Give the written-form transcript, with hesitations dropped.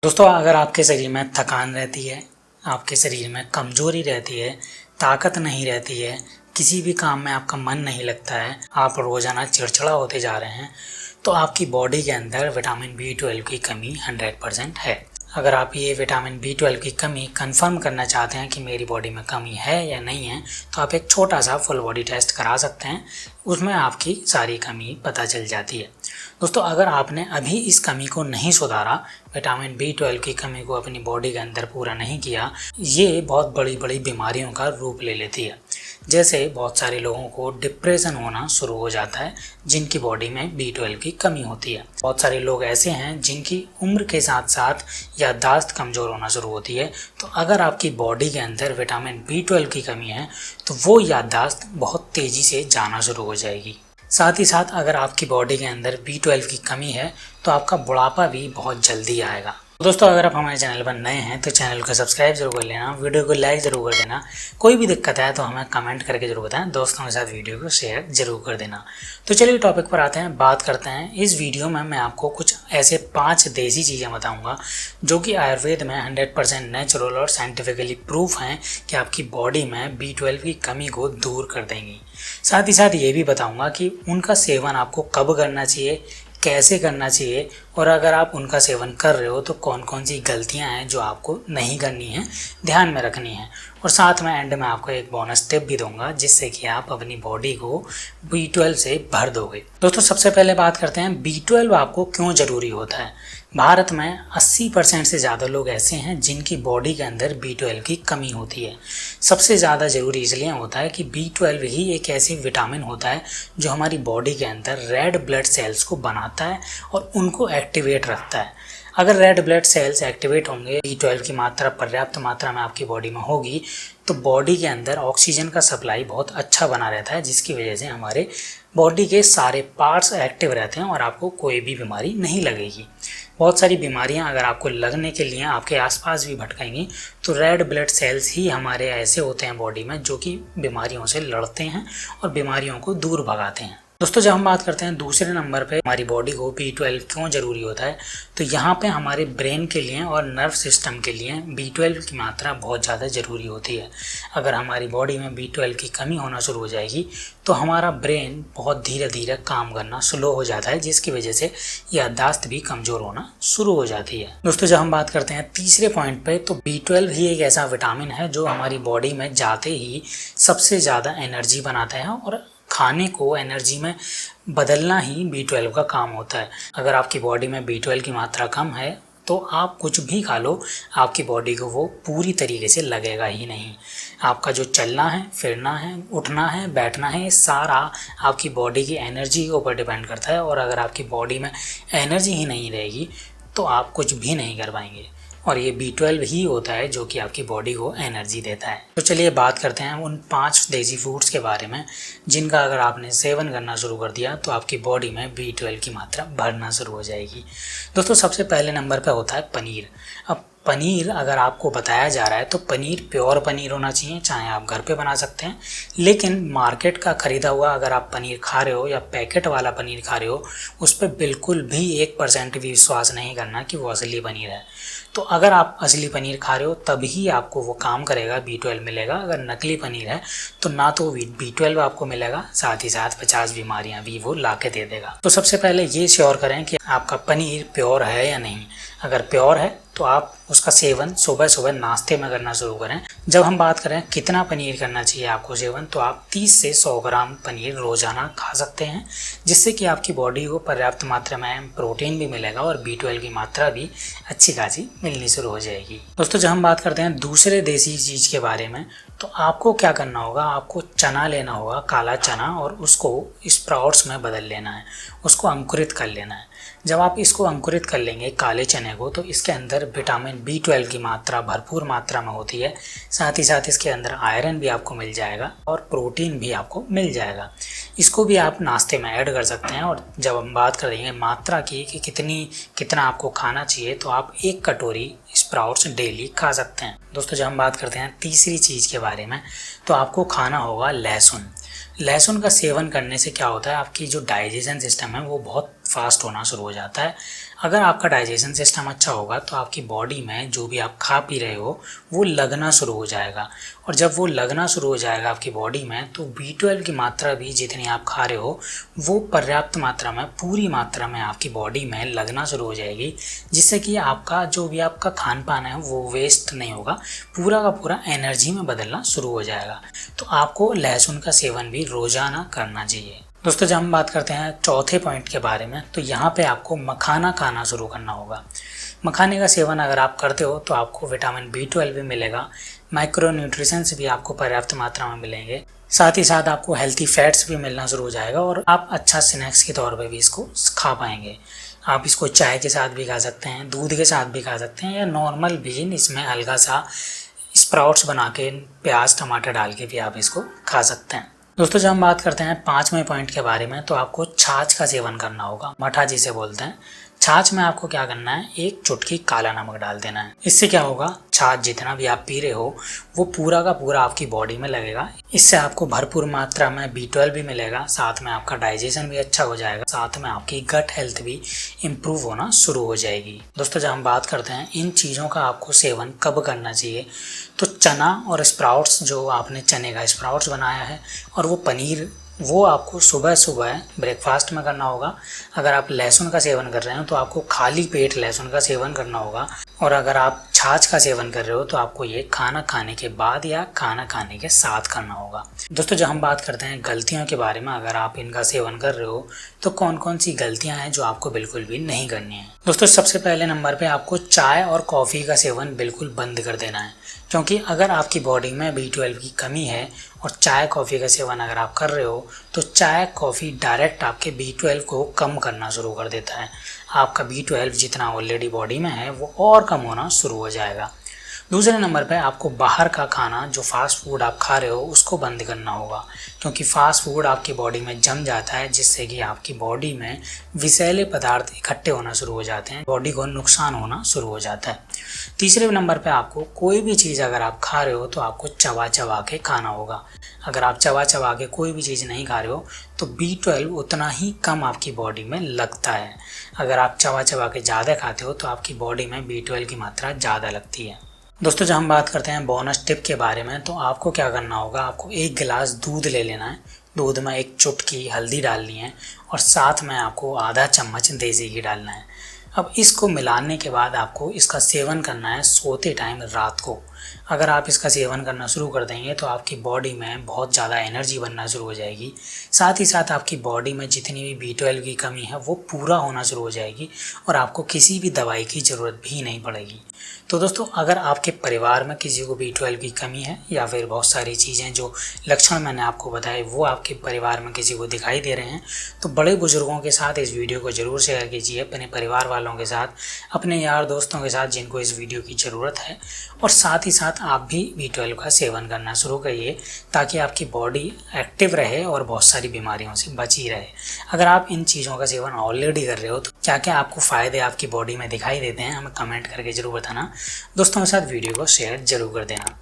दोस्तों, अगर आपके शरीर में थकान रहती है, आपके शरीर में कमजोरी रहती है, ताकत नहीं रहती है, किसी भी काम में आपका मन नहीं लगता है, आप रोजाना चिड़चिड़ा होते जा रहे हैं, तो आपकी बॉडी के अंदर विटामिन बी 12 की कमी 100% है। अगर आप ये विटामिन बी 12 की कमी कंफर्म करना चाहते हैं कि मेरी बॉडी में कमी है या नहीं है, तो आप एक छोटा सा फुल बॉडी टेस्ट करा सकते हैं। उसमें आपकी सारी कमी पता चल जाती है। दोस्तों, अगर आपने अभी इस कमी को नहीं सुधारा, विटामिन बी 12 की कमी को अपनी बॉडी के अंदर पूरा नहीं किया, ये बहुत बड़ी बड़ी बीमारियों का रूप ले लेती है। जैसे बहुत सारे लोगों को डिप्रेशन होना शुरू हो जाता है जिनकी बॉडी में बी 12 की कमी होती है। बहुत सारे लोग ऐसे हैं जिनकी उम्र के साथ साथ याददाश्त कमज़ोर होना शुरू होती है। तो अगर आपकी बॉडी के अंदर विटामिन बी 12 की कमी है तो वो याददाश्त बहुत तेज़ी से जाना शुरू हो जाएगी। साथ ही साथ अगर आपकी बॉडी के अंदर बी 12 की कमी है तो आपका बुढ़ापा भी बहुत जल्दी आएगा। दोस्तों, अगर आप हमारे चैनल पर नए हैं तो चैनल को सब्सक्राइब जरूर कर लेना, वीडियो को लाइक ज़रूर कर देना। कोई भी दिक्कत है तो हमें कमेंट करके जरूर बताएं, दोस्तों के साथ वीडियो को शेयर जरूर कर देना। तो चलिए टॉपिक पर आते हैं, बात करते हैं। इस वीडियो में मैं आपको कुछ ऐसे 5 देसी चीज़ें बताऊँगा जो कि आयुर्वेद में 100% नेचुरल और साइंटिफिकली प्रूफ हैं कि आपकी बॉडी में बी 12 की कमी को दूर कर देंगी। साथ ही साथ ये भी बताऊँगा कि उनका सेवन आपको कब करना चाहिए, कैसे करना चाहिए, और अगर आप उनका सेवन कर रहे हो तो कौन कौन सी गलतियां हैं जो आपको नहीं करनी है, ध्यान में रखनी है। और साथ में एंड में आपको एक बोनस टिप भी दूंगा जिससे कि आप अपनी बॉडी को बी 12 से भर दोगे। दोस्तों, सबसे पहले बात करते हैं बी 12 आपको क्यों ज़रूरी होता है। भारत में 80% से ज़्यादा लोग ऐसे हैं जिनकी बॉडी के अंदर बी 12 की कमी होती है। सबसे ज़्यादा ज़रूरी इसलिए होता है कि बी 12 ही एक ऐसी विटामिन होता है जो हमारी बॉडी के अंदर रेड ब्लड सेल्स को बनाता है और उनको एक्टिवेट रखता है। अगर रेड ब्लड सेल्स एक्टिवेट होंगे, बी 12 की मात्रा पर्याप्त मात्रा में आपकी बॉडी में होगी, तो बॉडी के अंदर ऑक्सीजन का सप्लाई बहुत अच्छा बना रहता है, जिसकी वजह से हमारे बॉडी के सारे पार्ट्स एक्टिव रहते हैं और आपको कोई भी बीमारी नहीं लगेगी। बहुत सारी बीमारियां अगर आपको लगने के लिए आपके आसपास भी भटकेंगी तो रेड ब्लड सेल्स ही हमारे ऐसे होते हैं बॉडी में जो कि बीमारियों से लड़ते हैं और बीमारियों को दूर भगाते हैं। दोस्तों, जब हम बात करते हैं दूसरे नंबर पे हमारी बॉडी को बी 12 क्यों ज़रूरी होता है, तो यहाँ पे हमारे ब्रेन के लिए और नर्व सिस्टम के लिए बी 12 की मात्रा बहुत ज़्यादा ज़रूरी होती है। अगर हमारी बॉडी में बी 12 की कमी होना शुरू हो जाएगी तो हमारा ब्रेन बहुत धीरे धीरे काम करना स्लो हो जाता है, जिसकी वजह से याददाश्त भी कमज़ोर होना शुरू हो जाती है। दोस्तों, जब हम बात करते हैं तीसरे पॉइंट पे, तो बी 12 ही एक ऐसा विटामिन है जो हमारी बॉडी में जाते ही सबसे ज़्यादा एनर्जी बनाता है और खाने को एनर्जी में बदलना ही बी 12 का काम होता है। अगर आपकी बॉडी में बी 12 की मात्रा कम है तो आप कुछ भी खा लो, आपकी बॉडी को वो पूरी तरीके से लगेगा ही नहीं। आपका जो चलना है, फिरना है, उठना है, बैठना है, ये सारा आपकी बॉडी की एनर्जी के ऊपर डिपेंड करता है। और अगर आपकी बॉडी में एनर्जी ही नहीं रहेगी तो आप कुछ भी नहीं कर पाएंगे, और ये बी 12 ही होता है जो कि आपकी बॉडी को एनर्जी देता है। तो चलिए बात करते हैं उन 5 देसी फूड्स के बारे में जिनका अगर आपने सेवन करना शुरू कर दिया तो आपकी बॉडी में बी 12 की मात्रा बढ़ना शुरू हो जाएगी। दोस्तों, सबसे पहले नंबर पर होता है पनीर। अब पनीर अगर आपको बताया जा रहा है तो पनीर प्योर पनीर होना चाहिए, चाहे आप घर पे बना सकते हैं, लेकिन मार्केट का ख़रीदा हुआ अगर आप पनीर खा रहे हो या पैकेट वाला पनीर खा रहे हो, उस पर बिल्कुल भी 1% भी विश्वास नहीं करना कि वो असली पनीर है। तो अगर आप असली पनीर खा रहे हो तभी आपको वो काम करेगा, बी 12 मिलेगा। अगर नकली पनीर है तो ना तो बी 12 आपको मिलेगा, साथ ही साथ 50 बीमारियां भी वो ला के दे देगा। तो सबसे पहले ये श्योर करें कि आपका पनीर प्योर है या नहीं। अगर प्योर है तो आप उसका सेवन सुबह सुबह नाश्ते में करना शुरू करें। जब हम बात करें कितना पनीर करना चाहिए आपको सेवन, तो आप 30 से 100 ग्राम पनीर रोजाना खा सकते हैं, जिससे कि आपकी बॉडी को पर्याप्त मात्रा में प्रोटीन भी मिलेगा और बी 12 की मात्रा भी अच्छी खासी मिलनी शुरू हो जाएगी। दोस्तों, जब हम बात करते हैं दूसरे देसी चीज़ के बारे में, तो आपको क्या करना होगा, आपको चना लेना होगा, काला चना, और उसको स्प्राउट्स में बदल लेना है, उसको अंकुरित कर लेना है। जब आप इसको अंकुरित कर लेंगे काले चने को, तो इसके अंदर विटामिन बी 12 की मात्रा भरपूर मात्रा में होती है। साथ ही साथ इसके अंदर आयरन भी आपको मिल जाएगा और प्रोटीन भी आपको मिल जाएगा। इसको भी आप नाश्ते में ऐड कर सकते हैं। और जब हम बात करेंगे मात्रा की कि कितना आपको खाना चाहिए, तो आप 1 कटोरी स्प्राउट्स डेली खा सकते हैं। दोस्तों, जब हम बात करते हैं तीसरी चीज़ के बारे में, तो आपको खाना होगा लहसुन। लहसुन का सेवन करने से क्या होता है, आपकी जो डाइजेशन सिस्टम है वो बहुत फास्ट होना शुरू हो जाता है। अगर आपका डाइजेशन सिस्टम अच्छा होगा तो आपकी बॉडी में जो भी आप खा पी रहे हो वो लगना शुरू हो जाएगा, और जब वो लगना शुरू हो जाएगा आपकी बॉडी में तो B12 की मात्रा भी जितनी आप खा रहे हो वो पर्याप्त मात्रा में, पूरी मात्रा में आपकी बॉडी में लगना शुरू हो जाएगी, जिससे कि आपका जो भी आपका खान पान है वो वेस्ट नहीं होगा, पूरा का पूरा एनर्जी में बदलना शुरू हो जाएगा। तो आपको लहसुन का सेवन भी रोज़ाना करना चाहिए। दोस्तों जब हम बात करते हैं चौथे पॉइंट के बारे में, तो यहाँ पे आपको मखाना खाना शुरू करना होगा। मखाने का सेवन अगर आप करते हो तो आपको विटामिन B12 भी मिलेगा, माइक्रो न्यूट्रिशंस भी आपको पर्याप्त मात्रा में मिलेंगे, साथ ही साथ आपको हेल्थी फैट्स भी मिलना शुरू हो जाएगा, और आप अच्छा स्नैक्स के तौर पे भी इसको खा पाएंगे। आप इसको चाय के साथ भी खा सकते हैं, दूध के साथ भी खा सकते हैं, या नॉर्मल भी इसमें हल्का सा स्प्राउट्स बना के प्याज टमाटर डाल के भी आप इसको खा सकते हैं। दोस्तों जब हम बात करते हैं पांचवें पॉइंट के बारे में, तो आपको छाछ का सेवन करना होगा, मठा जिसे बोलते हैं। छाछ में आपको क्या करना है, एक चुटकी काला नमक डाल देना है। इससे क्या होगा, छाछ जितना भी आप पी रहे हो वो पूरा का पूरा आपकी बॉडी में लगेगा। इससे आपको भरपूर मात्रा में B12 भी मिलेगा, साथ में आपका डाइजेशन भी अच्छा हो जाएगा, साथ में आपकी गट हेल्थ भी इम्प्रूव होना शुरू हो जाएगी। दोस्तों जब हम बात करते हैं इन चीज़ों का आपको सेवन कब करना चाहिए, तो चना और स्प्राउट्स, जो आपने चने का स्प्राउट्स बनाया है, और वो पनीर, वो आपको सुबह सुबह ब्रेकफास्ट में करना होगा। अगर आप लहसुन का सेवन कर रहे हो तो आपको खाली पेट लहसुन का सेवन करना होगा, और अगर आप छाछ का सेवन कर रहे हो तो आपको ये खाना खाने के बाद या खाना खाने के साथ करना होगा। दोस्तों जब हम बात करते हैं गलतियों के बारे में, अगर आप इनका सेवन कर रहे हो तो कौन कौन सी गलतियां हैं जो आपको बिल्कुल भी नहीं करनी है। दोस्तों सबसे पहले नंबर पे आपको चाय और कॉफ़ी का सेवन बिल्कुल बंद कर देना है, क्योंकि अगर आपकी बॉडी में B12 की कमी है और चाय कॉफ़ी का सेवन अगर आप कर रहे हो तो चाय कॉफ़ी डायरेक्ट आपके B12 को कम करना शुरू कर देता है। आपका B12 जितना ऑलरेडी बॉडी में है वो और कम होना शुरू हो जाएगा। दूसरे नंबर पे आपको बाहर का खाना, जो फास्ट फूड आप खा रहे हो, उसको बंद करना होगा, क्योंकि फास्ट फूड आपकी बॉडी में जम जाता है, जिससे कि आपकी बॉडी में विषैले पदार्थ इकट्ठे होना शुरू हो जाते हैं, बॉडी को नुकसान होना शुरू हो जाता है। तीसरे नंबर पे आपको कोई भी चीज़ अगर आप खा रहे हो तो आपको चबा चबा के खाना होगा। अगर आप चबा चबा के कोई भी चीज़ नहीं खा रहे हो तो B12 उतना ही कम आपकी बॉडी में लगता है। अगर आप चबा चबा के ज़्यादा खाते हो तो आपकी बॉडी में B12 की मात्रा ज़्यादा लगती है। दोस्तों जब हम बात करते हैं बोनस टिप के बारे में, तो आपको क्या करना होगा, आपको एक गिलास दूध ले लेना है, दूध में एक चुटकी हल्दी डालनी है, और साथ में आपको आधा चम्मच देसी घी डालना है। अब इसको मिलाने के बाद आपको इसका सेवन करना है सोते टाइम रात को। अगर आप इसका सेवन करना शुरू कर देंगे तो आपकी बॉडी में बहुत ज़्यादा एनर्जी बनना शुरू हो जाएगी, साथ ही साथ आपकी बॉडी में जितनी भी B12 की कमी है वो पूरा होना शुरू हो जाएगी, और आपको किसी भी दवाई की ज़रूरत भी नहीं पड़ेगी। तो दोस्तों अगर आपके परिवार में किसी को B12 की कमी है, या फिर बहुत सारी चीज़ें जो लक्षण मैंने आपको बताए वो आपके परिवार में किसी को दिखाई दे रहे हैं, तो बड़े बुजुर्गों के साथ इस वीडियो को ज़रूर शेयर कीजिए, अपने परिवार वालों के साथ, अपने यार दोस्तों के साथ जिनको इस वीडियो की ज़रूरत है, और साथ ही साथ आप भी B12 का सेवन करना शुरू करिए, ताकि आपकी बॉडी एक्टिव रहे और बहुत सारी बीमारियों से बची रहे। अगर आप इन चीज़ों का सेवन ऑलरेडी कर रहे हो तो क्या क्या आपको फ़ायदे आपकी बॉडी में दिखाई देते हैं, हमें कमेंट करके ज़रूर बताना। दोस्तों के साथ वीडियो को शेयर जरूर कर देना।